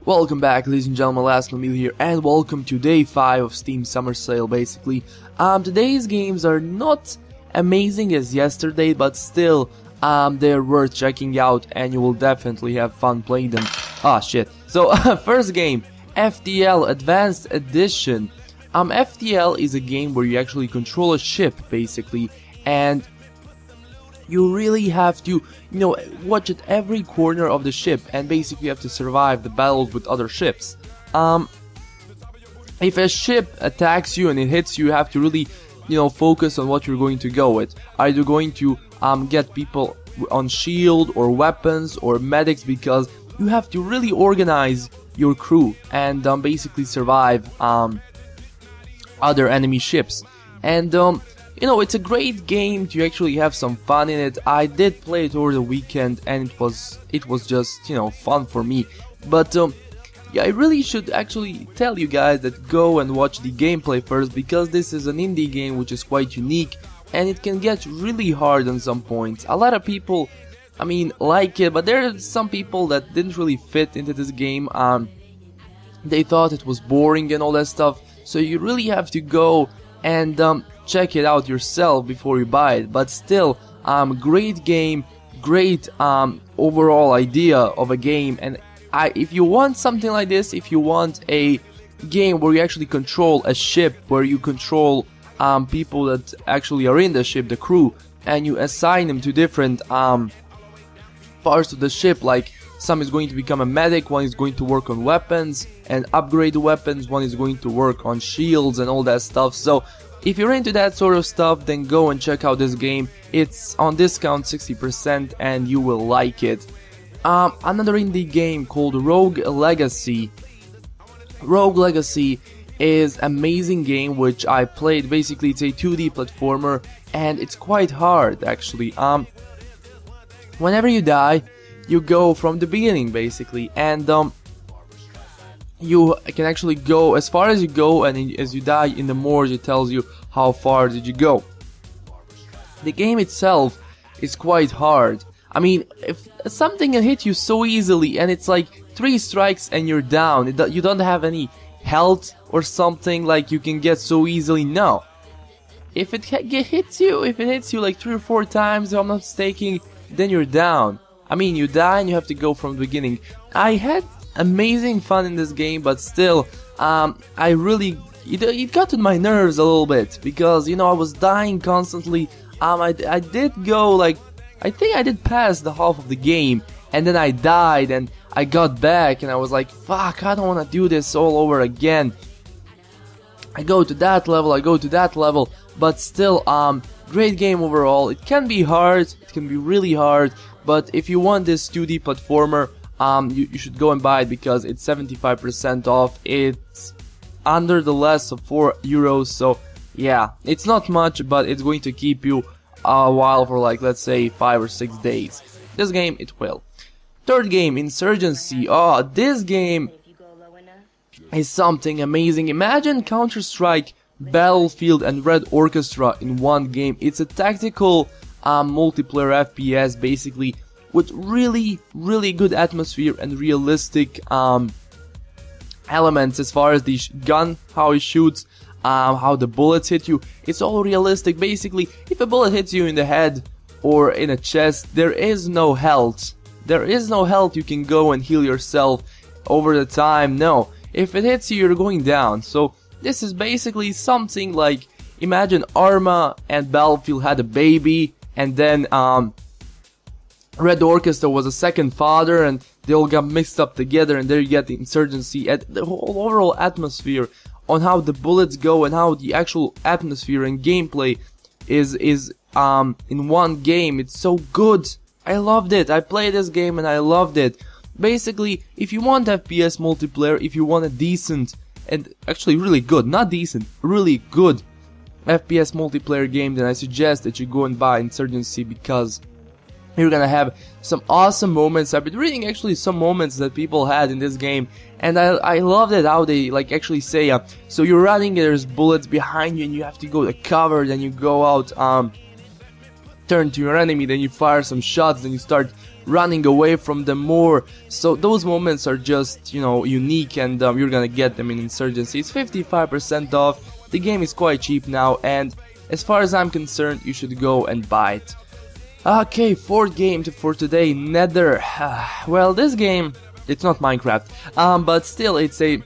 Welcome back, ladies and gentlemen, LastKnownMeal here, and welcome to day 5 of Steam Summer Sale, basically. Today's games are not amazing as yesterday, but still, they're worth checking out, and you will definitely have fun playing them. Ah, shit. So, first game, FTL Advanced Edition. FTL is a game where you actually control a ship, basically, and you really have to, watch at every corner of the ship, and basically you have to survive the battles with other ships. If a ship attacks you and it hits you, you have to really, focus on what you're going to go with. Are you going to get people on shield or weapons or medics, because you have to really organize your crew and basically survive other enemy ships. And it's a great game to actually have some fun in it. I did play it over the weekend, and it was just fun for me. But yeah, I really should actually tell you guys that go and watch the gameplay first, because this is an indie game which is quite unique, and it can get really hard on some points. A lot of people, like it, but there are some people that didn't really fit into this game. They thought it was boring and all that stuff. So you really have to go and check it out yourself before you buy it. But still, great game, great overall idea of a game. And if you want something like this, if you want a game where you actually control a ship, where you control people that actually are in the ship, the crew, and you assign them to different parts of the ship, like some is going to become a medic, one is going to work on weapons and upgrade the weapons, one is going to work on shields and all that stuff. So if you're into that sort of stuff, then go and check out this game. It's on discount 60% and you will like it. Another indie game called Rogue Legacy. Rogue Legacy is an amazing game which I played. Basically, it's a 2D platformer and it's quite hard actually. Whenever you die, you go from the beginning basically, and you can actually go as far as you go, and as you die in the morgue it tells you how far did you go. The game itself is quite hard. If something can hit you so easily and it's like 3 strikes and you're down, you don't have any health or something, like you can get so easily. No, if it hits you like 3 or 4 times, if I'm not mistaken, then you're down. You die and you have to go from the beginning. I had amazing fun in this game, but still, it got to my nerves a little bit, because, I was dying constantly. I did go, I think I did pass the half of the game, and then I died, and I got back, and I was like, fuck, I don't want to do this all over again. I go to that level, but still, great game overall. It can be hard, it can be really hard, but if you want this 2D platformer, you should go and buy it, because it's 75% off. It's under the less of €4, so yeah, it's not much, but it's going to keep you a while for, let's say 5 or 6 days. This game, it will. Third game, Insurgency. Oh, this game is something amazing. Imagine Counter-Strike, Battlefield and Red Orchestra in one game. It's a tactical multiplayer FPS basically, with really good atmosphere and realistic elements as far as the gun, how it shoots, how the bullets hit you. It's all realistic. Basically, if a bullet hits you in the head or in a chest, there is no health. There is no health you can go and heal yourself over the time. No, if it hits you, you're going down. So this is basically something like, imagine Arma and Battlefield had a baby, and then Red Orchestra was a second father, and they all got mixed up together, and there you get the Insurgency. And the whole overall atmosphere on how the bullets go and how the actual atmosphere and gameplay is in one game. It's so good. I loved it. I played this game and I loved it. Basically, if you want FPS multiplayer, if you want a decent and actually really good, not decent, really good FPS multiplayer game, then I suggest that you go and buy Insurgency, because you're gonna have some awesome moments. I've been reading actually some moments that people had in this game, and I loved it how they actually say, so you're running, there's bullets behind you and you have to go to cover, then you go out, turn to your enemy, then you fire some shots, then you start running away from them more. So those moments are just, you know, unique, and you're gonna get them in Insurgency. It's 55% off. The game is quite cheap now, and as far as I'm concerned, you should go and buy it. Okay, fourth game for today, Nether. Well, this game, it's not Minecraft, but still, it's a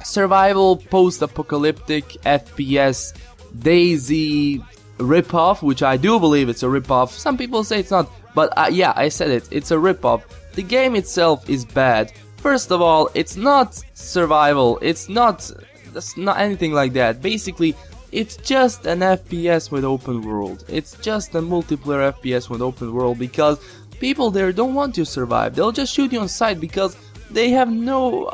survival post-apocalyptic FPS DayZ ripoff, which I do believe it's a ripoff. Some people say it's not, but yeah, I said it. It's a ripoff. The game itself is bad. First of all, it's not survival. It's not anything like that. Basically, it's just an FPS with open world. It's just a multiplayer FPS with open world, because people there don't want to survive. They'll just shoot you on sight because they have no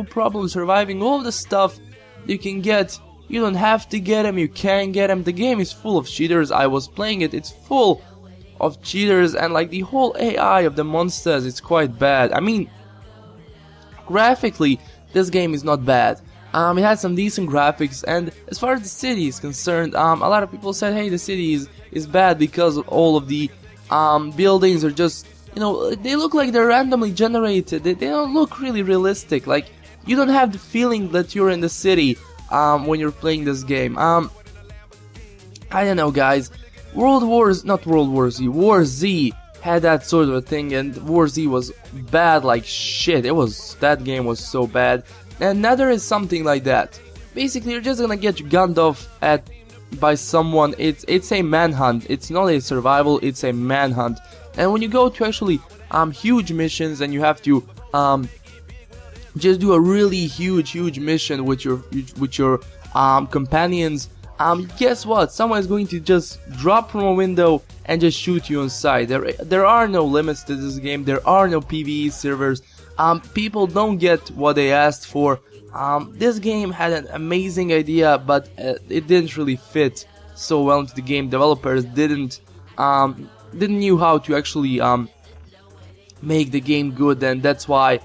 problem surviving. All the stuff you can get, you don't have to get them, you can get them. The game is full of cheaters. I was playing it, it's full of cheaters, and like the whole AI of the monsters, it's quite bad. I mean, graphically, this game is not bad. It has some decent graphics, and as far as the city is concerned, a lot of people said, hey, the city is bad because all of the buildings are just, you know, they look like they're randomly generated. They don't look really realistic. Like, you don't have the feeling that you're in the city when you're playing this game. I don't know, guys. War Z had that sort of a thing, and War Z was bad like shit. That game was so bad. And Nether is something like that. Basically, you're just gonna get gunned off by someone. It's a manhunt. It's not a survival, it's a manhunt. And when you go to actually huge missions, and you have to just do a really huge mission with your companions, guess what? Someone is going to just drop from a window and just shoot you on sight. There are no limits to this game. There are no PvE servers. People don't get what they asked for. This game had an amazing idea, but it didn't really fit so well into the game. Developers didn't knew how to actually make the game good, and that's why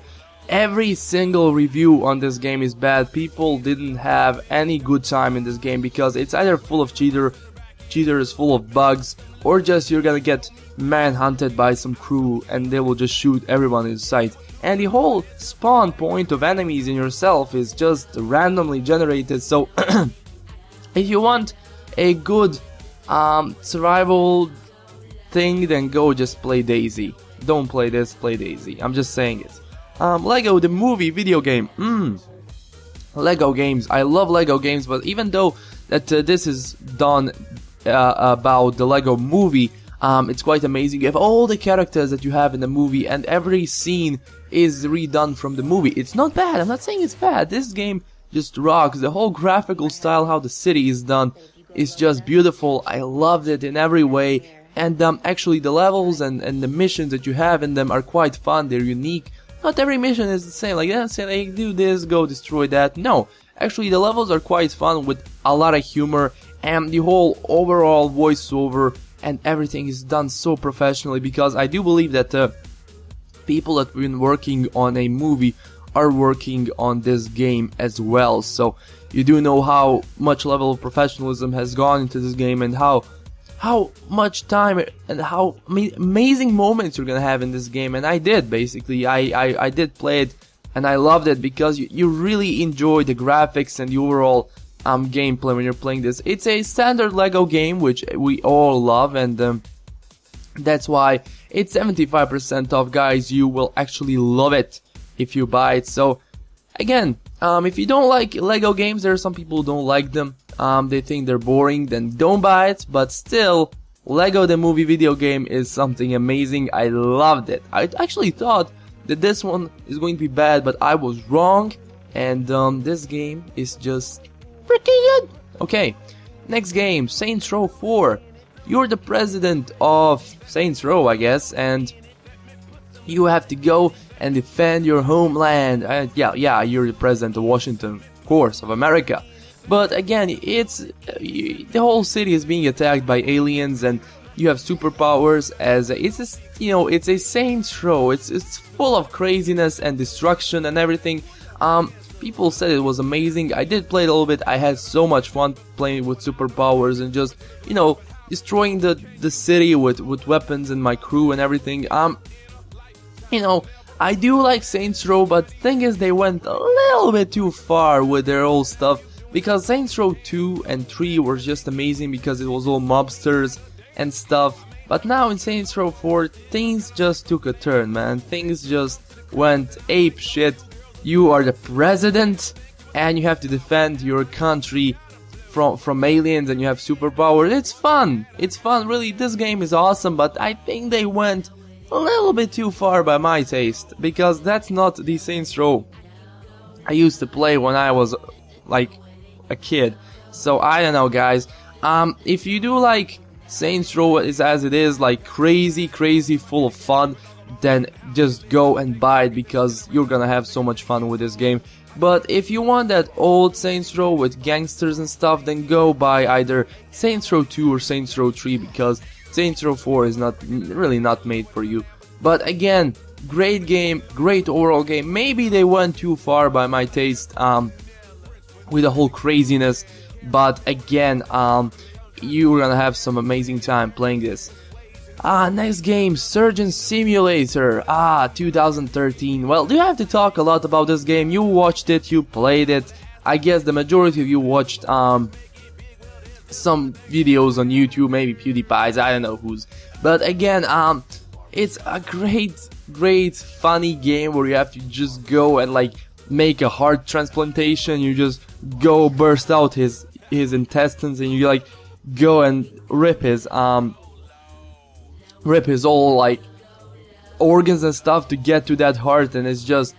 every single review on this game is bad. People didn't have any good time in this game because it's either full of cheaters, full of bugs, or just you're gonna get manhunted by some crew and they will just shoot everyone in sight. And the whole spawn point of enemies in yourself is just randomly generated. So if you want a good survival thing, then go just play DayZ. Don't play this, play DayZ. I'm just saying it. Lego the movie video game. Lego games. I love Lego games, but even though that this is done about the Lego movie, it's quite amazing. You have all the characters that you have in the movie, and every scene is redone from the movie. It's not bad. I'm not saying it's bad. This game just rocks. The whole graphical style, how the city is done, is just beautiful. I loved it in every way. And actually the levels and the missions that you have in them are quite fun. They're unique. Not every mission is the same. Like, say, like, do this, go destroy that. No. Actually, the levels are quite fun with a lot of humor, and the whole overall voiceover and everything is done so professionally, because I do believe that people that have been working on a movie are working on this game as well. So you do know how much level of professionalism has gone into this game, and how much time and how amazing moments you're gonna have in this game. And I did, basically. I did play it, and I loved it because you really enjoy the graphics and the overall gameplay when you're playing this. It's a standard Lego game, which we all love, and that's why it's 75% off, guys. You will actually love it if you buy it. So again, if you don't like Lego games, there are some people who don't like them. They think they're boring, then don't buy it. But still, Lego the movie video game is something amazing. I loved it. I actually thought that this one is going to be bad, but I was wrong. And this game is just freaking good. Okay, next game, Saints Row 4. You're the president of Saints Row, I guess, and you have to go and defend your homeland. Yeah, you're the president of Washington, of course, of America. But again, it's the whole city is being attacked by aliens, and you have superpowers. As it's a Saints Row. It's full of craziness and destruction and everything. People said it was amazing. I did play it a little bit. I had so much fun playing with superpowers and just, destroying the city with weapons and my crew and everything. You know, I do like Saints Row, but the thing is they went a little bit too far with their old stuff, because Saints Row 2 and 3 were just amazing because it was all mobsters and stuff. But now in Saints Row 4, things just took a turn, man. Things just went ape shit. You are the president and you have to defend your country from aliens, and you have superpowers. It's fun. It's fun, really. This game is awesome, but I think they went a little bit too far by my taste, because that's not the Saints Row I used to play when I was like a kid. So I don't know, guys. If you do like Saints Row is as it is, like crazy full of fun, then just go and buy it, because you're gonna have so much fun with this game. But if you want that old Saints Row with gangsters and stuff, then go buy either Saints Row 2 or Saints Row 3, because Saints Row 4 is really not made for you. But again, great game, great overall game. Maybe they went too far by my taste with the whole craziness, but again, you're gonna have some amazing time playing this. Next game, Surgeon Simulator, 2013. Well, you have to talk a lot about this game. You watched it, you played it. I guess the majority of you watched some videos on YouTube, maybe PewDiePie's, I don't know whose. But again, it's a great funny game where you have to just go and like make a heart transplantation. You just go burst out his intestines, and you like go and rip his all like organs and stuff to get to that heart, and it's just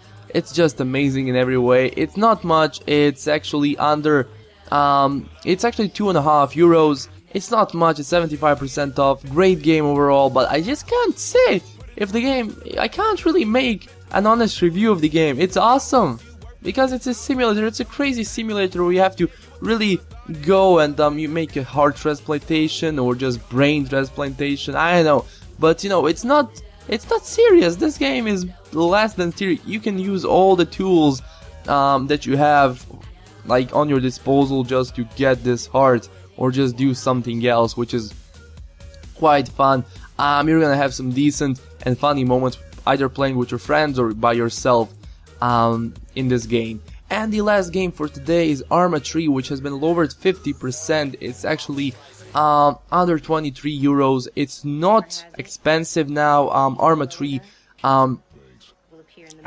amazing in every way. It's not much. It's actually under it's actually €2.5. It's not much. It's 75% off. Great game overall, but I just can't say if the game, I can't really make an honest review of the game. It's awesome because it's a simulator. It's a crazy simulator where you have to really go and you make a heart transplantation or just brain transplantation. I don't know, but you know, it's not serious. This game is less than serious. You can use all the tools that you have like on your disposal just to get this heart, or just do something else, which is quite fun. You're gonna have some decent and funny moments either playing with your friends or by yourself in this game. And the last game for today is Arma 3, which has been lowered 50%. It's actually under €23. It's not expensive now. Arma 3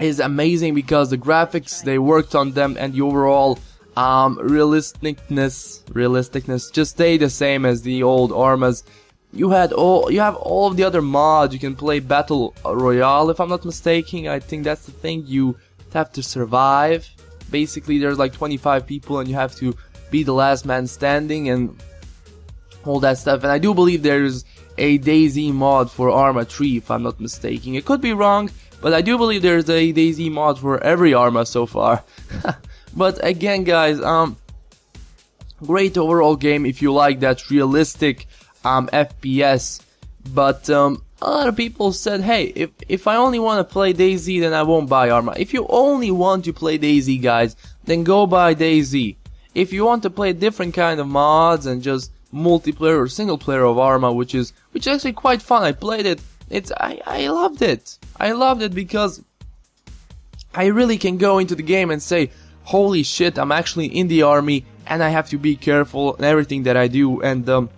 is amazing because the graphics, they worked on them, and the overall realisticness just stay the same as the old Armas. You have all of the other mods. You can play Battle Royale, if I'm not mistaken. I think that's the thing. You have to survive. Basically, there's like 25 people and you have to be the last man standing and all that stuff. And I do believe there's a DayZ mod for Arma 3, if I'm not mistaken. It could be wrong, but I do believe there's a DayZ mod for every Arma so far. But again, guys, great overall game if you like that realistic FPS. But a lot of people said, hey, if I only want to play DayZ, then I won't buy Arma. If you only want to play DayZ, guys, then go buy DayZ. If you want to play different kind of mods and just multiplayer or single player of Arma, which is actually quite fun. I played it. I loved it. I loved it because I really can go into the game and say, holy shit, I'm actually in the army and I have to be careful in everything that I do. And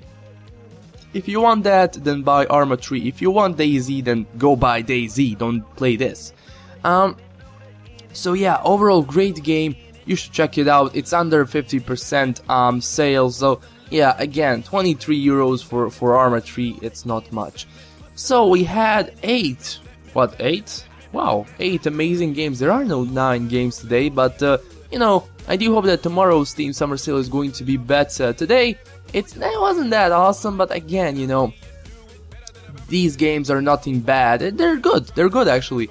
if you want that, then buy Arma 3. If you want DayZ, then go buy DayZ. Don't play this. So yeah, overall great game. You should check it out. It's under 50% sale. So yeah, again, €23 for Arma 3. It's not much. So we had 8. What, 8? Wow, 8 amazing games. There are no 9 games today, but you know, I do hope that tomorrow's Steam Summer Sale is going to be better. Today, it wasn't that awesome, but again, you know, these games are nothing bad. They're good. They're good, actually.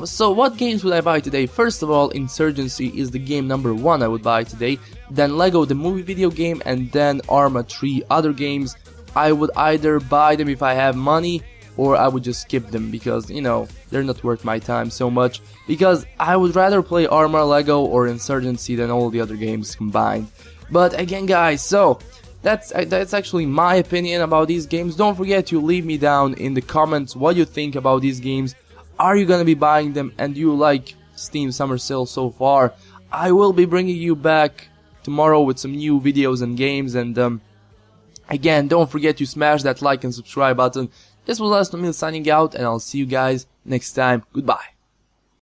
So what games would I buy today? First of all, Insurgency is the game number 1 I would buy today. Then Lego the movie video game, and then Arma 3. Other games, I would either buy them if I have money, or I would just skip them because, you know, they're not worth my time so much. Because I would rather play Arma, Lego, or Insurgency than all the other games combined. But again, guys, so that's actually my opinion about these games. Don't forget to leave me down in the comments what you think about these games. Are you gonna be buying them, and do you like Steam Summer Sale so far? I will be bringing you back tomorrow with some new videos and games, and again, don't forget to smash that like and subscribe button. This was LastKnownMeal signing out, and I'll see you guys next time. Goodbye.